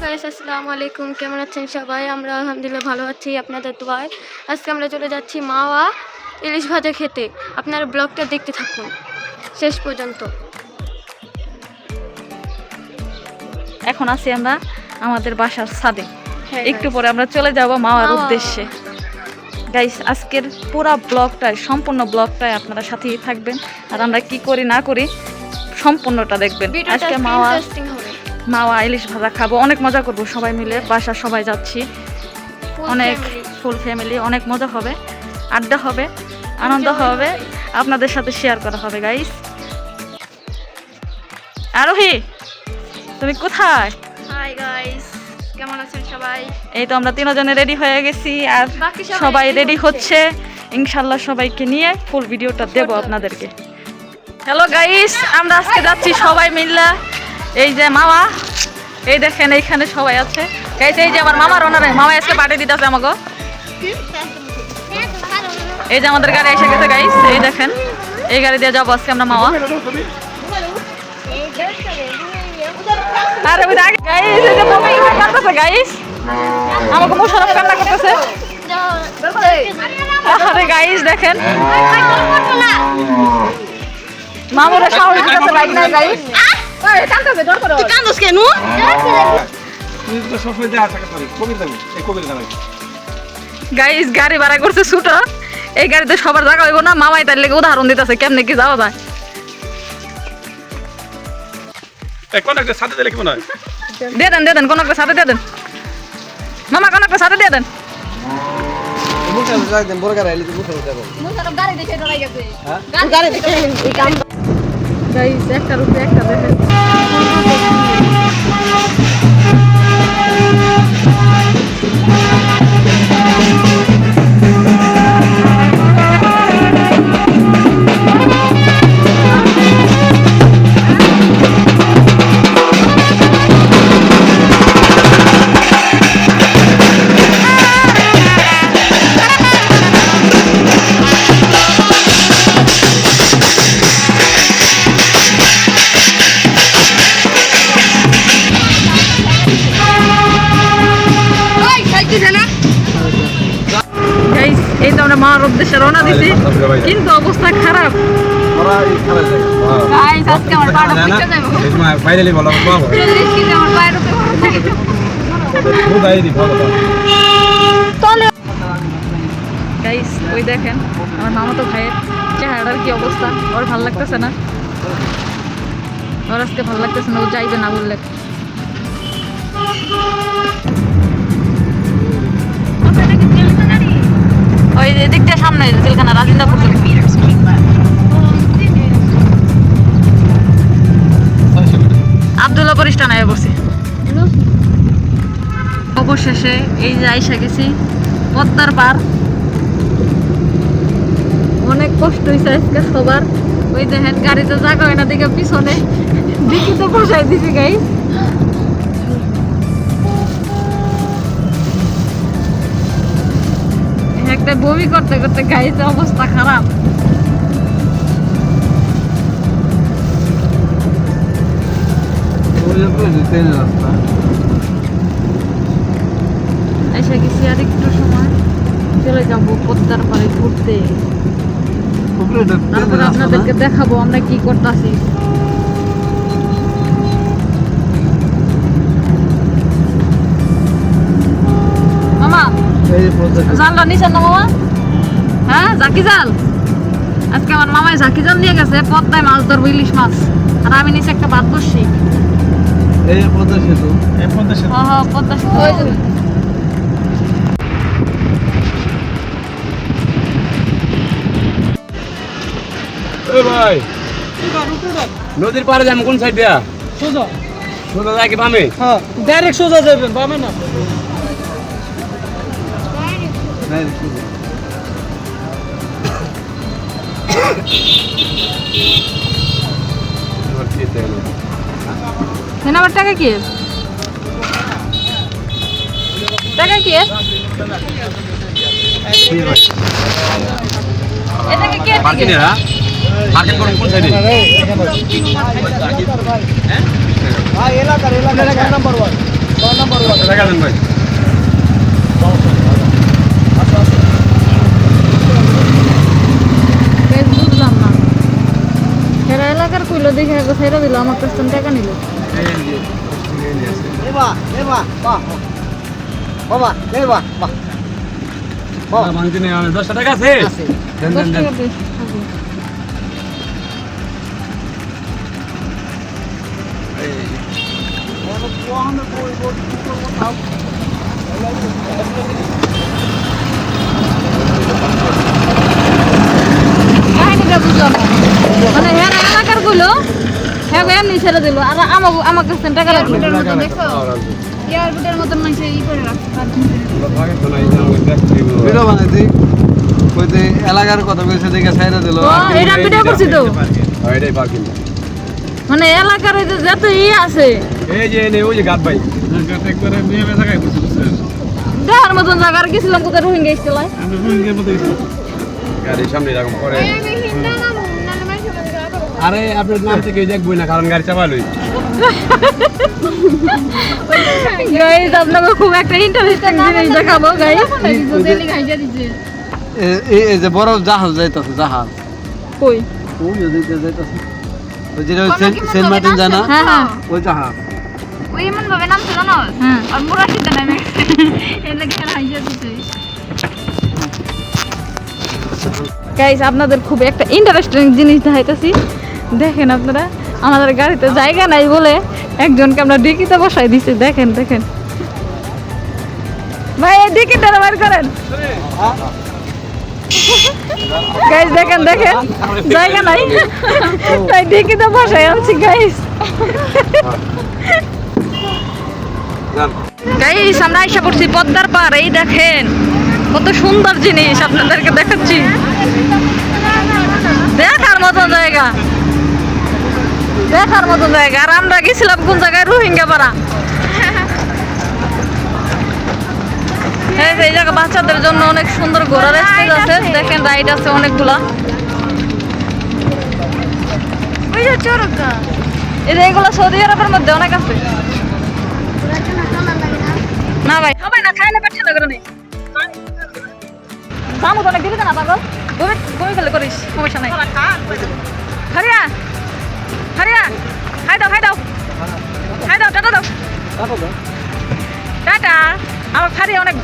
Guys আসসালামু আলাইকুম, কেমন আছেন সবাই? আমরা আলহামদুলিল্লাহ ভালো আছি আপনাদের দোয়ায়। আজকে আমরা চলে যাচ্ছি মাওয়া ইলিশ ভাজা খেতে। আপনারা ব্লগটা দেখতে থাকুন শেষ পর্যন্ত। এখন আছি আমরা আমাদের বাসার ছাদে। একটু পরে আমরা চলে যাব মাওয়ার উদ্দেশ্যে। গাইস আজকের পুরো ব্লগটাই সম্পূর্ণ ব্লগটাই আপনারা সাথেই থাকবেন, আর আমরা কি করি না করি সম্পূর্ণটা দেখবেন। আজকে মাওয়া ইলিশ ভাজা খাবো, অনেক মজা করব সবাই মিলে, বাসার সবাই যাচ্ছি, অনেক ফুল ফ্যামিলি, অনেক মজা হবে, আড্ডা হবে, আনন্দ হবে, আপনাদের সাথে শেয়ার করা হবে। গাইস আরোহী তুমি কোথায়? হাই গাইস, কেমন আছেন সবাই? এই তো আমরা তিনজনে রেডি হয়ে গেছি, আর সবাই রেডি হচ্ছে। ইনশাল্লাহ সবাইকে নিয়ে ফুল ভিডিওটা দেবো আপনাদেরকে। হ্যালো গাইস, আমরা আজকে যাচ্ছি সবাই মিলে। এই যে মামা, এই দেখেন এইখানে সবাই আছে। গাইস এই যে আমার মামার ওনারে, মামা আজকে পার্টি দিতেছে আমাকে। এই যে আমাদের গাড়ি এসে গেছে গাইস, এই দেখেন এই গাড়ি দিয়ে যাবো আজকে আমরা মাওয়া। আরে ওই আগে গাইস, এই যে মামা ইউটিউব করতেছে গাইস, আমাকে মোশারফ কান্না করতেছে। আরে গাইস দেখেন মামুরা সাহস দিতেছে বাইক না গাইস। ওই কান্দবে দর করো, তুই কান্দছ কেন? তুই তো সবসময় যা টাকা পাবি কবির দাবি এই কবির দাবি। গাইস গাড়ি ভাড়া করছে ছোট, এই গাড়িতে সবার জায়গা হইব না। মামাই তার লেগে উদাহরণ দিতেছে কেমনে কি যাওয়া যায়। এই কোন একটা সাথে দিলে কি মনে হয়? দিয়ে দেন কোন একটা সাথে দিয়ে দেন মামা, কোন একটা সাথে দিয়ে দেন। গাইস একটার উপরে একটা দেখেন। এই তো আমরা মার উদ্দেশ্যে রওনা দিছি, কিন্তু অবস্থা খারাপ। গাইস আজকে আমার পাটা ফুটে যাবে। ফাইনালি বলো বাবা 40 কেজি আমার পায়ের উপরে থাকে। খুদাই দি ভালো চলে গাইস, ওই দেখেন আমার মামাতো ভাইয়ের চেহারার কি অবস্থা। ওর ভালো লাগতেছে না, ওর আজকে ভালো লাগতেছে না, ও যাইবে না বললে। ওই দিকটা সামনে জেলখানা রাজিন্দাপুর আব্দুল্লাহ পরিষ্টান আয়া বসে। অবশেষে এই যে আইসা গেছি পদ্মার পার। অনেক কষ্ট হয়েছে আজকে সবার। ওই দেখেন গাড়িতে জায়গা হয় না দেখে পিছনে ডিকিতে বসাই দিছি গাইস। একটা বমি করতে করতে গাড়িতে অবস্থা খারাপ। এসে গেছি, আর একটু সময় চলে যাবো পদ্মার পাড়ে ঘুরতে। তারপরে আপনাদেরকে দেখাবো আমরা কি করতেছি। মামা জালটা নিছেন না মামা? হ্যাঁ জাকি জাল। আজকে আমার মামাই জাকি জাল নিয়ে গেছে, পদ্মায় মাছ ধরবো, ইলিশ মাছ। আর আমি নিচে একটা ভাত বসছি। এই পদ্মা সেতু, এই পদ্মা সেতু। হ্যাঁ পদ্মা সেতু। এ ভাই নদীর পাড়ে যাবেন কোন সাইড দিয়া? সোজা সোজা যায় কি বামে? হ্যাঁ ডাইরেক্ট সোজা যাবেন, বামে না। আমার টাকা কি টাকা কি এটাকে কে পার্কিং এরা পার্কিং করুন কোন সাইডে? হ্যাঁ এলাকার নাম্বার 1 টাকা দেন ভাই। বুঝলাম না এরা এলাকার কইলো দেখে ছেড়ে দিল আমার কাছ থেকে টাকা নিল মানছি না, 10 টাকা আছে? দেন, দেন, দেন। কাহিনীটা বুঝলাম না মানে হ্যাঁ এলাকার কইলো হ্যাঁ এমনি ছেড়ে দিল আর আমার কাছ থেকে টাকা রাখলো এয়ারপোর্টের মতন মাইছে ই করে রাখছে ভিডিও বানাইছি কইতে এলাকার কথা কইছে দেখে ছাইরা দিল এটা ভিডিও করছি তো এটাই পার্কিং। মানে এলাকার এই যে যত আছে এই যে ওই যে গাদ ভাই একবারে মেয়ে জায়গায় বসে বুঝছেন, দেখার মতন জায়গা আর গেছিলাম কোথায় রোহিঙ্গা এসেছিল আমি রোহিঙ্গার মধ্যে গাড়ির সামনে এরকম করে। আরে আপনার নাম থেকে দেখবই না কারণ গাড়ি চাপালই। গাইস আপনাকে খুব একটা ইন্টারেস্টিং জিনিস দেখাবো গাইস এই যে বড় জাহাজ যাইতাছে জাহাজ কই ওই ওদিকে যাইতাছে ওই যে সেন্ট মার্টিন জানা হ্যাঁ হ্যাঁ ওই জাহাজ ওই এমন ভাবে নামছে জানো হ্যাঁ আর মুরাশিদা নামে এর লাগে হাইজা দিতে গাইস আপনাদের খুব একটা ইন্টারেস্টিং জিনিস দেখাইতেছি দেখেন আপনারা আমাদের গাড়িতে জায়গা নাই বলে একজনকে আমরা ডিকিতে বসাই দিছি দেখেন দেখেন ভাই এই ডিকিটা বের করেন গাইস দেখেন দেখেন জায়গা নাই তাই ডিকিতে বসাই আনছি গাইস গাইস আমরা আইসা পড়ছি পদ্মার পার এই দেখেন কত সুন্দর জিনিস আপনাদেরকে দেখাচ্ছি দেখার মতন জায়গা দেখার মতন জায়গা আর আমরা গেছিলাম কোন জায়গায় রোহিঙ্গা পাড়া এই যে এই জায়গা বাচ্চাদের জন্য অনেক সুন্দর ঘোরার স্পেস আছে দেখেন রাইড আছে অনেকগুলা ওই যে চোরকা এই যে এগুলো সৌদি আরবের মধ্যে অনেক আছে না ভাই সবাই না খাই না পেট ঠান্ডা করে নেই দামও তো অনেক দিবি না পাগল বমি ফেলে করিস সমস্যা নাই হারিয়া হারিয়া খাই দাও খাই দাও খাই দাও টাটা দাও টাটা আমার খারিয়া অনেক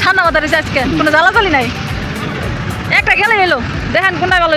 ঠান্ডা মাথা রয়েছে আজকে কোনো জ্বালাজালি নাই একটা গেলে এলো দেখেন কোনটা গেল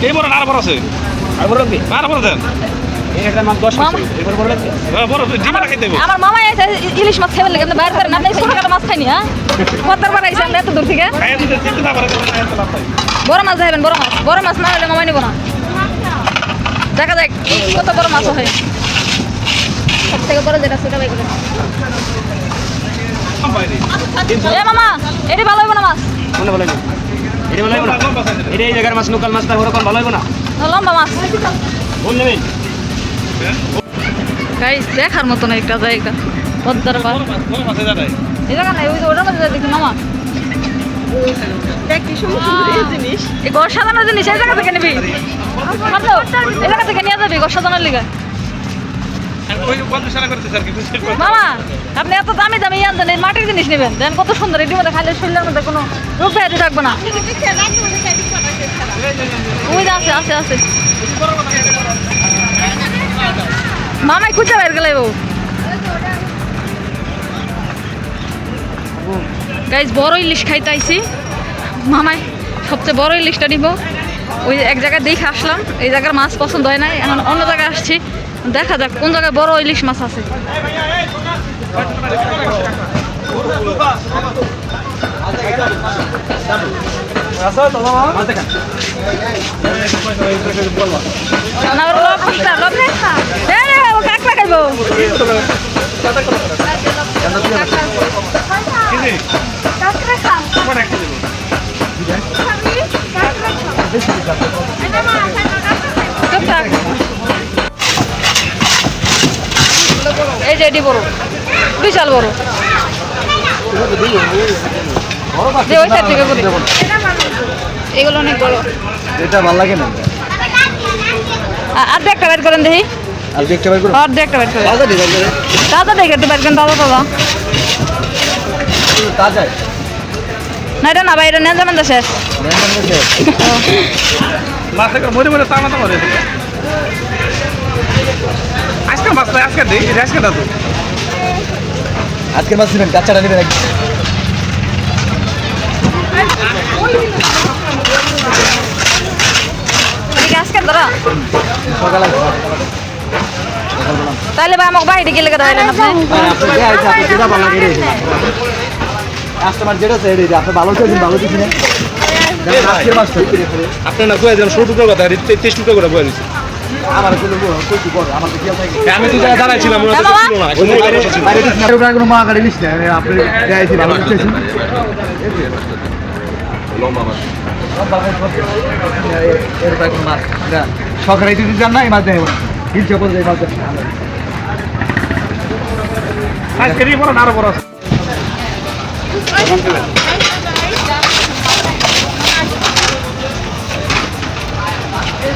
এই বড় আর বড় আছে আর বড় কি আর বড় দেন এটা মাছ 10 আছে এবার বড় লাগবে হ্যাঁ বড় ডিমা রাখি দেব আমার মামা এসে ইলিশ মাছ খাইবে লাগে বাইরে করে না আপনি ছোট মাছ খাইনি হ্যাঁ কতবার বানাইছে আমরা এত দূর থেকে খাইয়া দিতে চিন্তা না করে বড় মাছ যাবেন বড় মাছ না হলে মামাই নিব না দেখা যাক কত বড় মাছ হয় সব থেকে বড় যেটা সেটা বাই করে এ মামা এটা ভালো হইব না মাছ কোন ভালো লাগবে এটা ভালো লাগবে না এটা এই জায়গার মাছ লোকাল মাছ তার ওরকম ভালো লাগবে না লম্বা মাছ বল নেবেন গাইস দেখার মতন একটা জায়গা পদ্মার পার কোন মাছ দাঁড়ায় এই জায়গা নাই ওই যে ওটার মধ্যে দেখি মামা দেখি সুন্দর জিনিস এই ঘর সাজানোর জিনিস এই জায়গা থেকে নিবি ভাবলো এই জায়গা থেকে নিয়ে যাবি ঘর সাজানোর লিগে ওই বন্ধ সারা করতে স্যার কি বুঝতে পারছেন মামা আপনি এত দামি দামি ইয়ান দেন এই মাটির জিনিস নেবেন দেন কত সুন্দর এটির মধ্যে খাইলে শরীরের মধ্যে কোনো রোগ ব্যাধি থাকবে না ওই যে আছে আছে আছে মামাই খুঁজে বের গেলে বউ গাইজ বড় ইলিশ খাইতে আইছি মামাই সবচেয়ে বড় ইলিশটা নিব ওই এক জায়গায় দেখে আসলাম এই জায়গার মাছ পছন্দ হয় না এখন অন্য জায়গায় আসছি দেখা যাক কোন জায়গায় বড় ইলিশ মাছ আছে কাঁকড়া খাইব এই যে এটি বড় বিশাল বড় যে ওই সাইড থেকে করি এগুলো অনেক বড় এটা ভালো লাগে না আর একটা বের করেন দেখি আর দেখতে পারবো আর একটা বের করেন তাজা ডিজাইন করে দাদা দেখে একটু বের করেন দাদা দাদা তাজা না এটা না ভাই এটা নেন যাবেন তো শেষ মাছ থেকে মরে মরে টানা তো করে আজকে মাছ নাই আজকে দেই আজকে না তো আজকে মাছ নেবেন কাঁচাটা নেবেন একদম এদিকে আজকে ধরা সকালে তাহলে ভাই আমাকে বাইরে গেলে কথা হইলেন আপনি যেটা ভালো লাগে কাস্টমার যেটা চাই রে আপনি ভালো চাইছেন ভালো দিচ্ছেন আজকের মাছ আপনি না কয়ে দিলাম 100 টুকরো কথা 23 টুকরো করে বলে দিছি আমার কোনো কইছি বড় আমার কি থাকে আমি তো জায়গা দাঁড়াইছিলাম ওরা তো ছিল না এখন ওরা বসে ছিল বাইরে দিচ্ছেন কোনো মা গাড়ি লিস্ট না আপনি যাইছি ভালো চাইছেন লম্বা মাছ এর বাইরে কোনো মাছ এটা সকালে দিতে যান না এই মাছ দেব হিলছে বলে এই মাছ আজকে রি বড় না আরো বড় আছে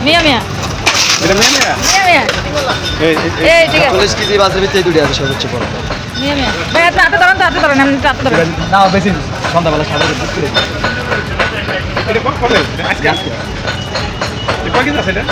মিয়া মিয়া এটা মেনে মিয়া মিয়া এই ঠিক আছে 40 কেজি মাছের ভিতরে দুটো আছে সর্বোচ্চ বড় মিয়া মিয়া ভাই আপনি হাতে ধরেন এমনি হাতে ধরেন না বেশি সন্ধ্যাবেলা সাদা করে এটা কত আজকে আজকে কত আছে এটা